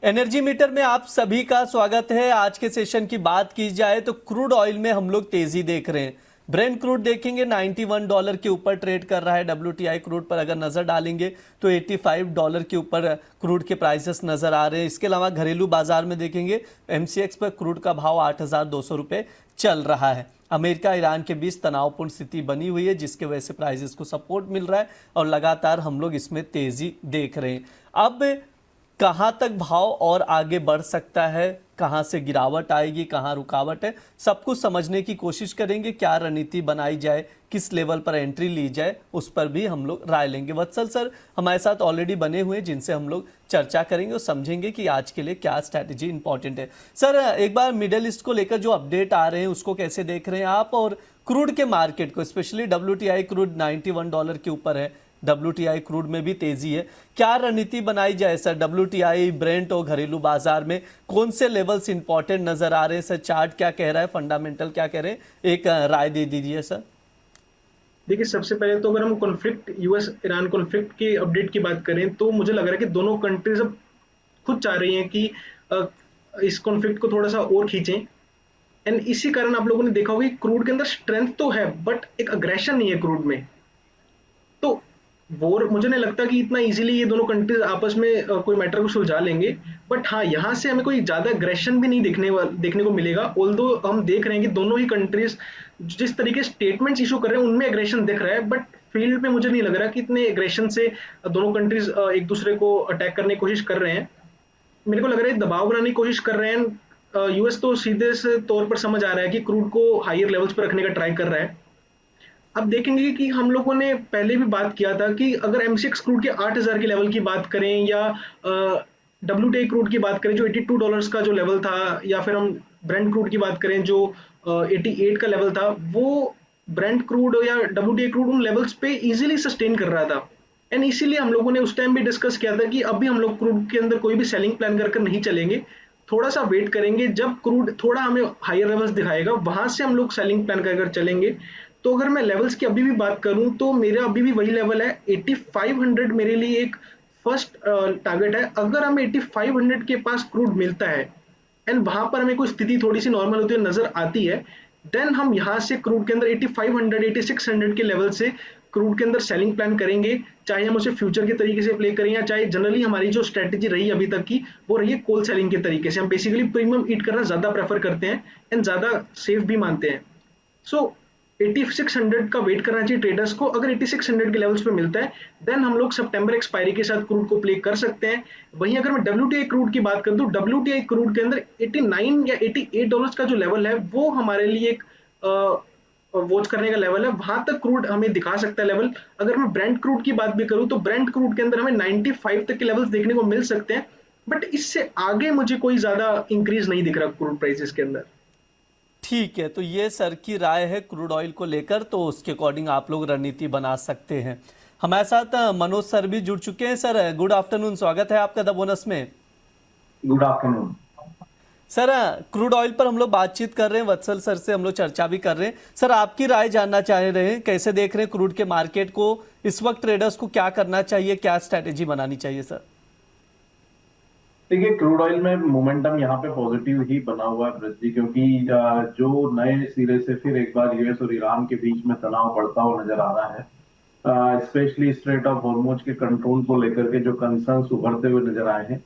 Energy meter में आप सभी का स्वागत है। आज के सेशन की बात की जाए तो क्रूड ऑयल में हम लोग तेजी देख रहे हैं। ब्रेंट क्रूड देखेंगे $91 के ऊपर ट्रेड कर रहा है। WTI क्रूड पर अगर नजर डालेंगे तो $85 के ऊपर क्रूड के प्राइसेस नजर आ रहे हैं। इसके अलावा घरेलू बाजार में देखेंगे MCX पर क्रूड का भाव 8,200 रुपये चल रहा है। अमेरिका ईरान के बीच तनावपूर्ण स्थिति बनी हुई है, जिसके वजह से प्राइसेस को सपोर्ट मिल रहा है और लगातार हम लोग इसमें तेजी देख रहे हैं। अब कहां तक भाव और आगे बढ़ सकता है, कहां से गिरावट आएगी, कहां रुकावट है, सब कुछ समझने की कोशिश करेंगे। क्या रणनीति बनाई जाए, किस लेवल पर एंट्री ली जाए, उस पर भी हम लोग राय लेंगे। वत्सल सर हमारे साथ ऑलरेडी बने हुए हैं, जिनसे हम लोग चर्चा करेंगे और समझेंगे कि आज के लिए क्या स्ट्रैटेजी इंपॉर्टेंट है। सर एक बार मिडिल ईस्ट को लेकर जो अपडेट आ रहे हैं उसको कैसे देख रहे हैं आप, और क्रूड के मार्केट को, स्पेशली WTI क्रूड $91 के ऊपर है, WTI क्रूड में भी तेजी है, क्या रणनीति बनाई जाए सर? WTI, ब्रेंट और घरेलू बाजार में कौन से लेवल्स इंपॉर्टेंट नजर आ रहे हैं सर? चार्ट क्या कह रहा है, फंडामेंटल क्या कह रहे हैं, एक राय दे दीजिए सर। देखिए, सबसे पहले तो अगर हम कॉन्फ्लिक्ट यूएस ईरान कॉन्फ्लिक्ट की अपडेट की बात करें तो मुझे लग रहा है कि दोनों कंट्रीज अब खुद चाह रही हैं कि इस कॉन्फ्लिक्ट को थोड़ा सा और खींचें। एंड इसी कारण आप लोगों ने देखा होगा कि क्रूड के अंदर स्ट्रेंथ तो है बट एक अग्रेशन नहीं है क्रूड में। तो वो मुझे नहीं लगता कि इतना इजीली ये दोनों कंट्रीज आपस में कोई मैटर को सुलझा लेंगे। बट हाँ, यहाँ से हमें कोई ज्यादा अग्रेशन भी नहीं देखने को मिलेगा। ऑल्दो हम देख रहे हैं कि दोनों ही कंट्रीज जिस तरीके स्टेटमेंट्स इशू कर रहे हैं उनमें एग्रेशन दिख रहा है, बट फील्ड पे मुझे नहीं लग रहा कि इतने एग्रेशन से दोनों कंट्रीज एक दूसरे को अटैक करने की कोशिश कर रहे हैं। मेरे को लग रहा है दबाव बनाने की कोशिश कर रहे हैं। यूएस तो सीधे से तौर पर समझ आ रहा है कि क्रूड को हायर लेवल्स पर रखने का ट्राई कर रहा है। अब देखेंगे कि हम लोगों ने पहले भी बात किया था कि अगर MCX क्रूड के 8,000 के लेवल की बात करें या WTI क्रूड की बात करें जो $82 का जो लेवल था, या फिर हम ब्रेंट क्रूड की बात करें जो 88 का लेवल था, वो ब्रेंट क्रूड या WTI क्रूड उन लेवल्स पे इजीली सस्टेन कर रहा था। एंड इसीलिए हम लोगों ने उस टाइम भी डिस्कस किया था कि अभी हम लोग क्रूड के अंदर कोई भी सेलिंग प्लान कर नहीं चलेंगे, थोड़ा सा वेट करेंगे। जब क्रूड थोड़ा हमें हायर लेवल्स दिखाएगा वहां से हम लोग सेलिंग प्लान कर चलेंगे। तो अगर मैं लेवल्स की अभी भी बात करूं तो मेरा अभी भी वही लेवल है, 8500 मेरे लिए एक फर्स्ट टारगेट है। अगर हमें 8500 के पास क्रूड मिलता है एंड वहां पर हमें कोई स्थिति थोड़ी सी नॉर्मल होती हुई नजर आती है, देन हम यहां से क्रूड के अंदर 8500 8600 के लेवल से क्रूड के अंदर सेलिंग प्लान करेंगे। चाहे हम उसे फ्यूचर के तरीके से प्ले करें या चाहे जनरली हमारी जो स्ट्रेटेजी रही अभी तक की वो रही है कोल सेलिंग के तरीके से। हम बेसिकली प्रीमियम ईट करना ज्यादा प्रेफर करते हैं एंड ज्यादा सेफ भी मानते हैं। सो 8600 का वेट करना चाहिए ट्रेडर्स को। अगर 8600 के लेवल्स पे मिलता है देन हम लोग सितंबर एक्सपायरी के साथ क्रूड को प्ले कर सकते हैं। वहीं अगर मैं WTI क्रूड की बात करूं तो WTI क्रूड के अंदर 89 या $88 का जो लेवल है वो हमारे लिए एक वॉच करने का लेवल है। वहां तक क्रूड हमें दिखा सकता है लेवल। अगर मैं ब्रेंट क्रूड की बात भी करूं तो ब्रेंट क्रूड के अंदर हमें 95 तक के लेवल्स देखने को मिल सकते हैं, बट इससे आगे मुझे कोई ज्यादा इंक्रीज नहीं दिख रहा क्रूड प्राइसेस के अंदर। ठीक है, तो ये सर की राय है क्रूड ऑयल को लेकर, तो उसके अकॉर्डिंग आप लोग रणनीति बना सकते हैं। हमारे साथ मनोज सर भी जुड़ चुके हैं। सर गुड आफ्टरनून, स्वागत है आपका द बोनस में। Good afternoon sir crude oil पर हम लोग बातचीत कर रहे हैं, वत्सल सर से हम लोग चर्चा भी कर रहे हैं। सर आपकी राय जानना चाह रहे हैं, कैसे देख रहे हैं क्रूड के मार्केट को इस वक्त? ट्रेडर्स को क्या करना चाहिए, क्या स्ट्रैटेजी बनानी चाहिए सर? देखिए, क्रूड ऑयल में मोमेंटम यहाँ पे पॉजिटिव ही बना हुआ है वृद्धि, क्योंकि जो नए सिरे से फिर एक बार यूएस और ईरान के बीच में तनाव बढ़ता हुआ नजर आ रहा है। स्पेशली स्ट्रेट ऑफ हॉर्मुज के कंट्रोल को लेकर के जो कंसर्न्स उभरते हुए नजर आए हैं,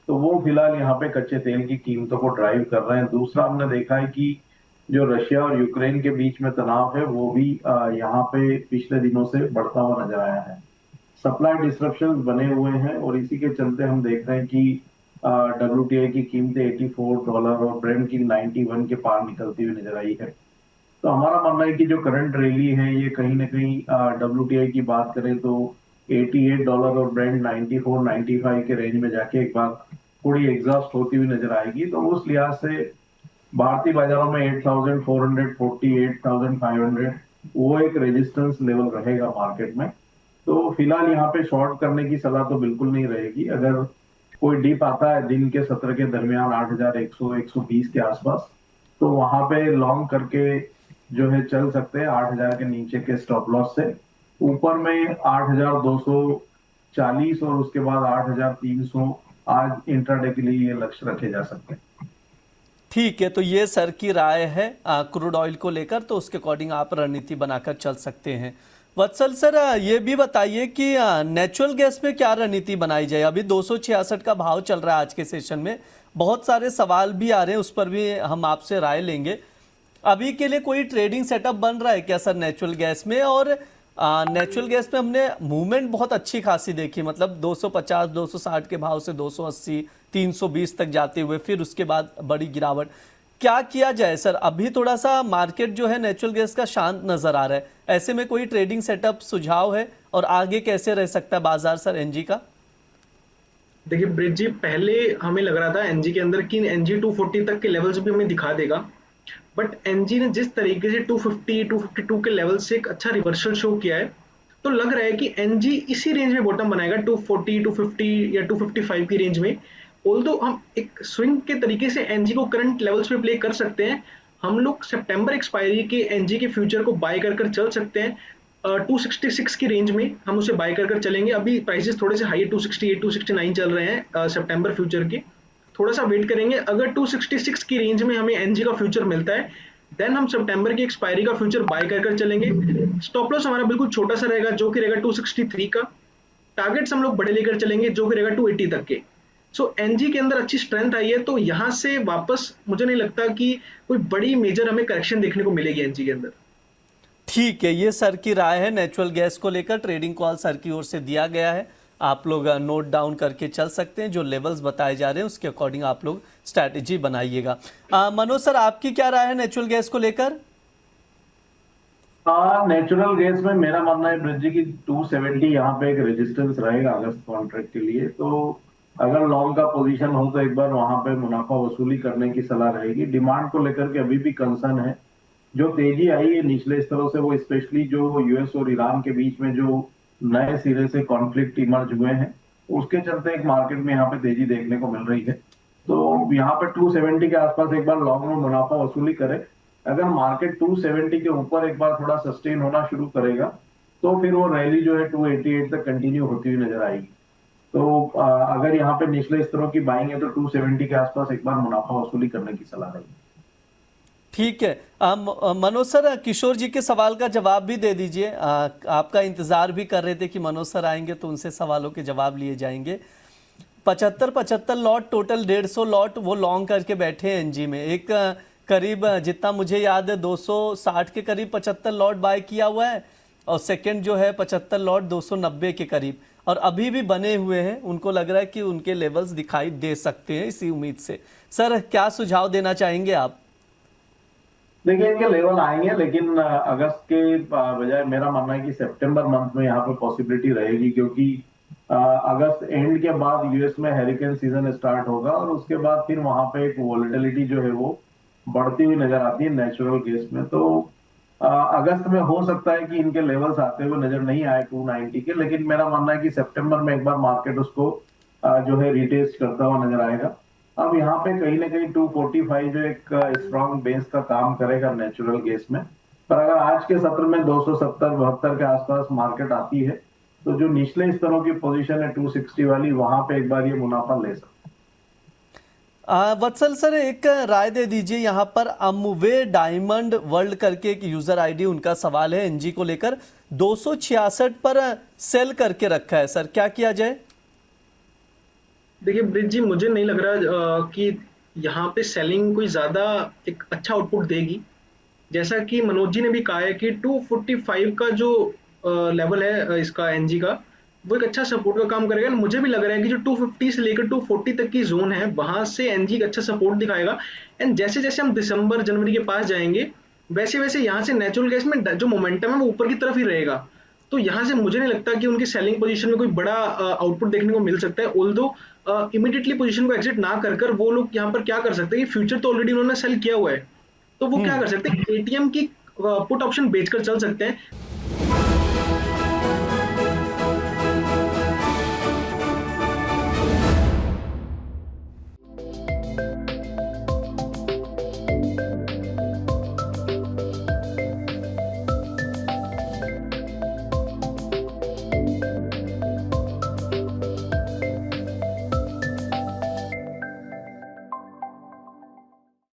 तो वो फिलहाल यहाँ पे कच्चे तेल की कीमतों को ड्राइव कर रहे हैं। दूसरा, हमने देखा है कि जो रशिया और यूक्रेन के बीच में तनाव है वो भी यहाँ पे पिछले दिनों से बढ़ता हुआ नजर आया है। सप्लाई डिस्ट्रप्शन बने हुए हैं और इसी के चलते हम देख रहे हैं कि WTI की कीमतें $84 और ब्रेंट की 91 के पार निकलती हुई नजर आई है। तो हमारा मानना है कि जो करंट रैली है ये कहीं ना कहीं WTI की बात करें तो $88 और ब्रेंट 94 95 के रेंज में जाके एक बार थोड़ी एग्जॉस्ट होती हुई नजर आएगी। तो उस लिहाज से भारतीय बाजारों में 8440 8500 वो एक रेजिस्टेंस लेवल रहेगा मार्केट में। तो फिलहाल यहाँ पे शॉर्ट करने की सलाह तो बिल्कुल नहीं रहेगी। अगर कोई डिप आता है दिन के सत्र के दरमियान 8100 120 के आसपास, तो वहां पे लॉन्ग करके जो है चल सकते हैं 8000 के नीचे के स्टॉप लॉस से। ऊपर में 8240 और उसके बाद 8300 आज इंट्राडे के लिए ये लक्ष्य रखे जा सकते हैं। ठीक है, तो ये सर की राय है क्रूड ऑयल को लेकर, तो उसके अकॉर्डिंग आप रणनीति बनाकर चल सकते हैं। वत्सल सर, ये भी बताइए कि नेचुरल गैस में क्या रणनीति बनाई जाए। अभी 266 का भाव चल रहा है आज के सेशन में, बहुत सारे सवाल भी आ रहे हैं, उस पर भी हम आपसे राय लेंगे। अभी के लिए कोई ट्रेडिंग सेटअप बन रहा है क्या सर नेचुरल गैस में? और नेचुरल गैस में हमने मूवमेंट बहुत अच्छी खासी देखी, मतलब 250 260 के भाव से 280 320 तक जाते हुए, फिर उसके बाद बड़ी गिरावट। क्या किया जाए सर? अभी थोड़ा सा मार्केट जो है नेचुरल गैस का शांत नजर आ रहा है, ऐसे में कोई ट्रेडिंग सेटअप सुझाव है? और आगे कैसे रह सकता है बाजार सर एनजी का? देखिए ब्रिज जी, पहले हमें लग रहा था एनजी के अंदर कि एनजी 240 तक के लेवल्स भी हमें दिखा देगा, बट एनजी ने जिस तरीके से 250 252 के लेवल से एक अच्छा रिवर्सल शो किया है, तो लग रहा है कि एनजी इसी रेंज में बॉटम बनाएगा, 240 250 या 255 की रेंज में। ऑल्दो हम एक स्विंग के तरीके से एनजी को करंट लेवल्स पे प्ले कर सकते हैं। हम लोग सितंबर एक्सपायरी के एनजी के फ्यूचर को बाय कर चल सकते हैं। 266 की रेंज में हम उसे बाय कर चलेंगे। अभी प्राइसेस थोड़े से हाई 268 269 चल रहे हैं सितंबर फ्यूचर के। थोड़ा सा वेट करेंगे, अगर 266 की रेंज में हमें एनजी का फ्यूचर मिलता है, देन हम सितंबर की एक्सपायरी का फ्यूचर बाय कर चलेंगे। स्टॉप लॉस हमारा बिल्कुल छोटा सा रहेगा, जो कि रहेगा 263 का। टारगेट्स हम लोग बड़े लेकर चलेंगे, जो कि रहेगा 280 तक के। सो एनजी के अंदर अच्छी स्ट्रेंथ आई है, तो यहां से वापस मुझे नहीं लगता कि कोई बड़ी मेजर हमें करेक्शन देखने को मिलेगी एनजी के अंदर। ठीक है, ये सर की राय है नेचुरल गैस को लेकर। ट्रेडिंग कॉल सर की ओर से दिया गया है, आप लोग नोट डाउन करके चल सकते हैं। जो लेवल्स बताए जा रहे हैं उसके अकॉर्डिंग आप लोग स्ट्रैटेजी बनाइएगा। मनोज सर, आपकी क्या राय है नेचुरल गैस को लेकर? नेचुरल गैस में मेरा मानना है ब्रिज जी की 270 यहाँ पे एक रेजिस्टेंस रहेगा अगस्त कॉन्ट्रैक्ट के लिए। तो अगर लॉन्ग का पोजीशन हो तो एक बार वहां पे मुनाफा वसूली करने की सलाह रहेगी। डिमांड को लेकर के अभी भी कंसर्न है। जो तेजी आई है निचले स्तरों से, वो स्पेशली जो यूएस और ईरान के बीच में जो नए सिरे से कॉन्फ्लिक्ट इमर्ज हुए हैं, उसके चलते एक मार्केट में यहाँ पे तेजी देखने को मिल रही है। तो यहाँ पे 270 के आसपास एक बार लॉन्ग में मुनाफा वसूली करे। अगर मार्केट 270 के ऊपर एक बार थोड़ा सस्टेन होना शुरू करेगा, तो फिर वो रैली जो है 288 तक कंटिन्यू होती हुई नजर आएगी। तो अगर यहाँ पे निचले स्तरों की बाइंग है तो 270 के आसपास एक बार मुनाफा वसूली करने की सलाह रहेगी। ठीक है, मनोज सर, किशोर जी के सवाल का जवाब भी दे दीजिए। आपका इंतजार भी कर रहे थे कि मनोज सर आएंगे तो उनसे सवालों के जवाब लिए जाएंगे। 75 लॉट टोटल, 150 लॉट वो लॉन्ग करके बैठे हैं एनजी में। एक करीब जितना मुझे याद है 260 के करीब 75 लॉट बाय किया हुआ है, और सेकंड जो है 75 लॉट 290 के करीब, और अभी भी बने हुए हैं। उनको लग रहा है कि उनके लेवल्स दिखाई दे सकते हैं इसी उम्मीद से। सर, क्या सुझाव देना चाहेंगे आप? देखिए, इनके लेवल आएंगे, लेकिन अगस्त के बजाय मेरा मानना है कि सितंबर मंथ में यहाँ पे पॉसिबिलिटी रहेगी, क्योंकि अगस्त एंड के बाद यूएस में हैरिकेन सीजन स्टार्ट होगा, और उसके बाद फिर वहां पे एक वोलेटिलिटी जो है वो बढ़ती हुई नजर आती है नेचुरल गैस में। तो अगस्त में हो सकता है कि इनके लेवल्स आते हुए नजर नहीं आए 290 के, लेकिन मेरा मानना है कि सितंबर में एक बार मार्केट उसको जो है रिटेस्ट करता हुआ नजर आएगा। अब यहाँ पे कहीं ना कहीं 245 जो एक स्ट्रॉन्ग बेस का काम करेगा नेचुरल गैस में। पर अगर आज के सत्र में 270-72 के आसपास मार्केट आती है, तो जो निचले स्तरों की पोजीशन है 260 वाली, वहां पे एक बार ये मुनाफा ले सकते हैं। वत्सल सर, एक राय दे दीजिए। यहाँ पर अमवे डायमंड वर्ल्ड करके एक यूजर आईडी, उनका सवाल है एनजी को लेकर, 266 पर सेल करके रखा है सर, क्या किया जाए? देखिए ब्रिज जी, मुझे नहीं लग रहा कि यहाँ पे सेलिंग कोई ज्यादा एक अच्छा आउटपुट देगी। जैसा कि मनोज जी ने भी कहा है कि 245 का जो लेवल है इसका एनजी का, वो एक अच्छा सपोर्ट का काम करेगा। मुझे भी लग रहा है कि जो 250 से लेकर 240 तक की जोन है, वहां से एनजी का अच्छा सपोर्ट दिखाएगा। एंड जैसे जैसे हम दिसंबर जनवरी के पास जाएंगे, वैसे वैसे यहाँ से नेचुरल गैस में जो मोमेंटम है वो ऊपर की तरफ ही रहेगा। तो यहाँ से मुझे नहीं लगता कि उनकी सेलिंग पोजीशन में कोई बड़ा आउटपुट देखने को मिल सकता है। ऑल्दो इमीडिएटली पोजीशन को एग्जिट ना कर वो लोग यहाँ पर क्या कर सकते हैं कि फ्यूचर तो ऑलरेडी उन्होंने सेल किया हुआ है, तो वो क्या कर सकते हैं, एटीएम की पुट ऑप्शन बेचकर चल सकते हैं।